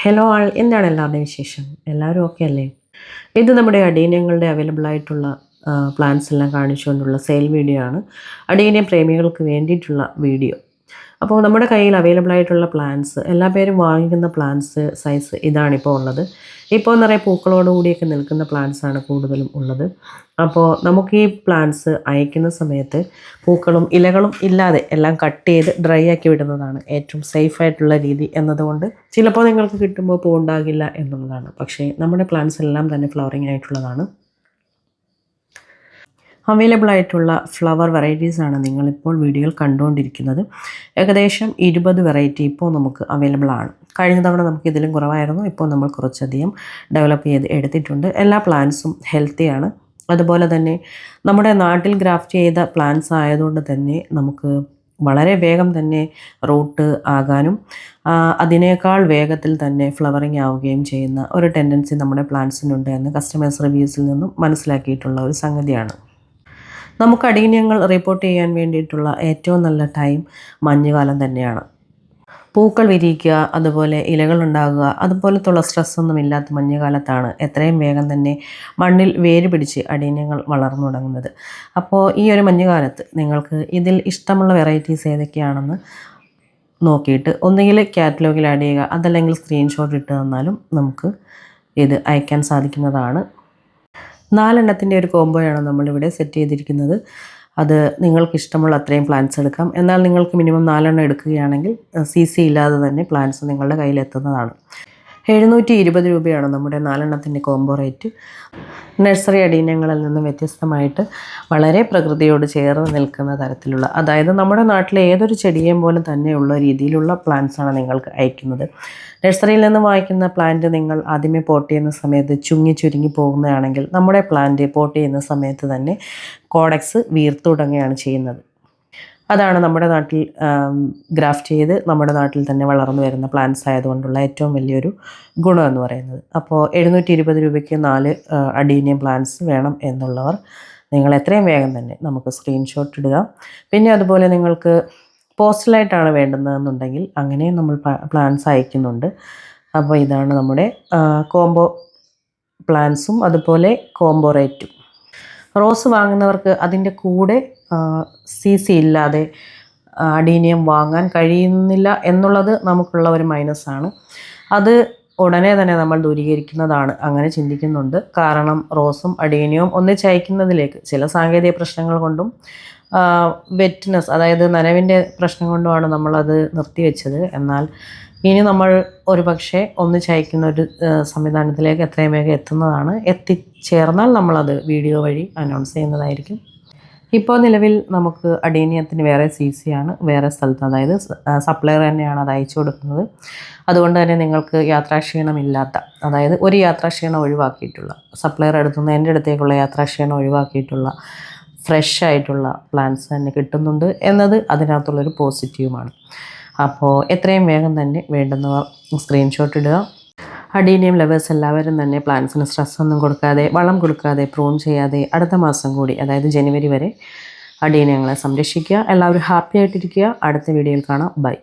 Hello ആൾ എന്താണ് എല്ലാവരുടെയും വിശേഷം? എല്ലാവരും ഓക്കെ അല്ലേ? ഇത് നമ്മുടെ അഡീനിയങ്ങളുടെ അവൈലബിൾ ആയിട്ടുള്ള പ്ലാൻസ് എല്ലാം കാണിച്ചുകൊണ്ടുള്ള സെയിൽ വീഡിയോ ആണ്. അഡീനിയം പ്രേമികൾക്ക് വേണ്ടിയിട്ടുള്ള വീഡിയോ. അപ്പോൾ നമ്മുടെ കയ്യിൽ അവൈലബിൾ ആയിട്ടുള്ള പ്ലാൻസ് എല്ലാ പേരും വാങ്ങിക്കുന്ന പ്ലാൻസ് സൈസ് ഇതാണിപ്പോൾ ഉള്ളത്. ഇപ്പോൾ നിറയെ പൂക്കളോടുകൂടിയൊക്കെ നിൽക്കുന്ന പ്ലാൻസാണ് കൂടുതലും ഉള്ളത്. അപ്പോൾ നമുക്ക് ഈ പ്ലാൻസ് അയക്കുന്ന സമയത്ത് പൂക്കളും ഇലകളും ഇല്ലാതെ എല്ലാം കട്ട് ചെയ്ത് ഡ്രൈ ആക്കി വിടുന്നതാണ് ഏറ്റവും സേഫ് ആയിട്ടുള്ള രീതി എന്നതുകൊണ്ട് ചിലപ്പോൾ നിങ്ങൾക്ക് കിട്ടുമ്പോൾ പൂ ഉണ്ടാകില്ല എന്നുള്ളതാണ്. പക്ഷേ നമ്മുടെ പ്ലാൻസ് എല്ലാം തന്നെ ഫ്ലവറിങ് ആയിട്ടുള്ളതാണ്. അവൈലബിൾ ആയിട്ടുള്ള ഫ്ലവർ വെറൈറ്റീസാണ് നിങ്ങളിപ്പോൾ വീഡിയോയിൽ കണ്ടുകൊണ്ടിരിക്കുന്നത്. ഏകദേശം 20 വെറൈറ്റി ഇപ്പോൾ നമുക്ക് അവൈലബിൾ ആണ്. കഴിഞ്ഞ തവണ നമുക്ക് ഇതിലും കുറവായിരുന്നു. ഇപ്പോൾ നമ്മൾ കുറച്ചധികം ഡെവലപ്പ് ചെയ്ത് എടുത്തിട്ടുണ്ട്. എല്ലാ പ്ലാന്റ്സും ഹെൽത്തിയാണ്. അതുപോലെ തന്നെ നമ്മുടെ നാട്ടിൽ ഗ്രാഫ്റ്റ് ചെയ്ത പ്ലാന്റ്സ് ആയതുകൊണ്ട് തന്നെ നമുക്ക് വളരെ വേഗം തന്നെ റൂട്ട് ആകാനും അതിനേക്കാൾ വേഗത്തിൽ തന്നെ ഫ്ലവറിങ് ആവുകയും ചെയ്യുന്ന ഒരു ടെൻഡൻസി നമ്മുടെ പ്ലാന്റ്സിനുണ്ട് എന്ന് കസ്റ്റമേഴ്സ് റിവ്യൂസിൽ നിന്നും മനസ്സിലാക്കിയിട്ടുള്ള ഒരു സംഗതിയാണ്. നമുക്ക് അഡീനിയങ്ങൾ റിപ്പോർട്ട് ചെയ്യാൻ വേണ്ടിയിട്ടുള്ള ഏറ്റവും നല്ല ടൈം മഞ്ഞുകാലം തന്നെയാണ്. പൂക്കൾ വിരിയിക്കുക, അതുപോലെ ഇലകൾ ഉണ്ടാകുക, അതുപോലത്തുള്ള സ്ട്രെസ്സൊന്നും ഇല്ലാത്ത മഞ്ഞുകാലത്താണ് എത്രയും വേഗം തന്നെ മണ്ണിൽ വേര് പിടിച്ച് അഡീനിയങ്ങൾ വളർന്നു തുടങ്ങുന്നത്. അപ്പോൾ ഈ ഒരു മഞ്ഞുകാലത്ത് നിങ്ങൾക്ക് ഇതിൽ ഇഷ്ടമുള്ള വെറൈറ്റീസ് ഏതൊക്കെയാണെന്ന് നോക്കിയിട്ട് ഒന്നുകിൽ കാറ്റലോഗിൽ ആഡ് ചെയ്യുക, അതല്ലെങ്കിൽ സ്ക്രീൻഷോട്ട് ഇട്ട് തന്നാലും നമുക്ക് ഇത് അയക്കാൻ സാധിക്കുന്നതാണ്. 4 എണ്ണത്തിൻ്റെ ഒരു കോംബോയാണ് നമ്മളിവിടെ സെറ്റ് ചെയ്തിരിക്കുന്നത്. അത് നിങ്ങൾക്ക് ഇഷ്ടമുള്ള അത്രയും പ്ലാൻസ് എടുക്കാം. എന്നാൽ നിങ്ങൾക്ക് മിനിമം 4 എണ്ണം എടുക്കുകയാണെങ്കിൽ CC ഇല്ലാതെ തന്നെ പ്ലാൻസ് നിങ്ങളുടെ കയ്യിലെത്തുന്നതാണ്. 720 രൂപയാണ് നമ്മുടെ 4 എണ്ണത്തിൻ്റെ കോംബോ റേറ്റ്. നഴ്സറി അഡീനിയങ്ങളിൽ നിന്നും വ്യത്യസ്തമായിട്ട് വളരെ പ്രകൃതിയോട് ചേർന്ന് നിൽക്കുന്ന തരത്തിലുള്ള, അതായത് നമ്മുടെ നാട്ടിലെ ഏതൊരു ചെടിയേയും പോലെ തന്നെയുള്ള രീതിയിലുള്ള പ്ലാന്റ്സാണ് നിങ്ങൾക്ക് അയക്കുന്നത്. നഴ്സറിയിൽ നിന്ന് വാങ്ങിക്കുന്ന പ്ലാന്റ് നിങ്ങൾ ആദ്യമേ പോട്ട് ചെയ്യുന്ന സമയത്ത് ചുരുങ്ങി പോകുന്നതാണെങ്കിൽ നമ്മുടെ പ്ലാന്റ് പോട്ട് ചെയ്യുന്ന സമയത്ത് തന്നെ കോഡക്സ് വീർത്തു തുടങ്ങുകയാണ് ചെയ്യുന്നത്. അതാണ് നമ്മുടെ നാട്ടിൽ ഗ്രാഫ്റ്റ് ചെയ്ത് നമ്മുടെ നാട്ടിൽ തന്നെ വളർന്നു വരുന്ന പ്ലാന്റ്സ് ആയതുകൊണ്ടുള്ള ഏറ്റവും വലിയൊരു ഗുണം എന്ന് പറയുന്നത്. അപ്പോൾ 720 രൂപയ്ക്ക് 4 അഡീനിയം പ്ലാന്റ്സ് വേണം എന്നുള്ളവർ നിങ്ങൾ എത്രയും വേഗം തന്നെ നമുക്ക് സ്ക്രീൻഷോട്ട് ഇടുക. പിന്നെ അതുപോലെ നിങ്ങൾക്ക് പോസ്റ്റലായിട്ടാണ് വേണ്ടുന്നതെന്നുണ്ടെങ്കിൽ അങ്ങനെയും നമ്മൾ പ്ലാൻസ് അയക്കുന്നുണ്ട്. അപ്പോൾ ഇതാണ് നമ്മുടെ കോംബോ പ്ലാൻസും അതുപോലെ കോംബോ റേറ്റും. റോസ് വാങ്ങുന്നവർക്ക് അതിൻ്റെ കൂടെ CC ഇല്ലാതെ അഡീനിയം വാങ്ങാൻ കഴിയുന്നില്ല എന്നുള്ളത് നമുക്കുള്ള ഒരു മൈനസാണ്. അത് ഉടനെ തന്നെ നമ്മൾ ദൂരീകരിക്കുന്നതാണ്. അങ്ങനെ ചിന്തിക്കുന്നുണ്ട്. കാരണം റോസും അഡീനിയവും ഒന്നിച്ചയക്കുന്നതിലേക്ക് ചില സാങ്കേതിക പ്രശ്നങ്ങൾ കൊണ്ടും വെറ്റ്നെസ്, അതായത് നനവിൻ്റെ പ്രശ്നം കൊണ്ടുമാണ് നമ്മളത് നിർത്തിവെച്ചത്. എന്നാൽ ഇനി നമ്മൾ ഒരു പക്ഷേ ഒന്നിച്ചയക്കുന്ന ഒരു സംവിധാനത്തിലേക്ക് എത്രയും വേഗം എത്തുന്നതാണ്. എത്തിച്ചേർന്നാൽ നമ്മളത് വീഡിയോ വഴി അനൗൺസ് ചെയ്യുന്നതായിരിക്കും. ഇപ്പോൾ നിലവിൽ നമുക്ക് അഡീനിയത്തിന് വേറെ CC ആണ്, വേറെ സ്ഥലത്ത്, അതായത് സപ്ലയർ തന്നെയാണ് അത് അയച്ചു കൊടുക്കുന്നത്. അതുകൊണ്ട് തന്നെ നിങ്ങൾക്ക് യാത്രാക്ഷീണമില്ലാത്ത, അതായത് ഒരു യാത്രാക്ഷീണം ഒഴിവാക്കിയിട്ടുള്ള, സപ്ലയർ എടുത്തുനിന്ന് എൻ്റെ അടുത്തേക്കുള്ള യാത്രാക്ഷീണം ഒഴിവാക്കിയിട്ടുള്ള ഫ്രഷ് ആയിട്ടുള്ള പ്ലാന്റ്സ് തന്നെ കിട്ടുന്നുണ്ട് എന്നത് അതിനകത്തുള്ളൊരു പോസിറ്റീവുമാണ്. അപ്പോൾ എത്രയും വേഗം തന്നെ വേണ്ടുന്നവർ സ്ക്രീൻഷോട്ട് ഇടുക. അഡീനിയം ലവേഴ്സ് എല്ലാവരും തന്നെ പ്ലാന്റ്സിന് സ്ട്രെസ്സൊന്നും കൊടുക്കാതെ, വളം കൊടുക്കാതെ, പ്രൂൺ ചെയ്യാതെ അടുത്ത മാസം കൂടി, അതായത് ജനുവരി വരെ അഡീനിയങ്ങളെ സംരക്ഷിക്കുക. എല്ലാവരും ഹാപ്പി ആയിട്ടിരിക്കുക. അടുത്ത വീഡിയോയിൽ കാണാം. ബൈ.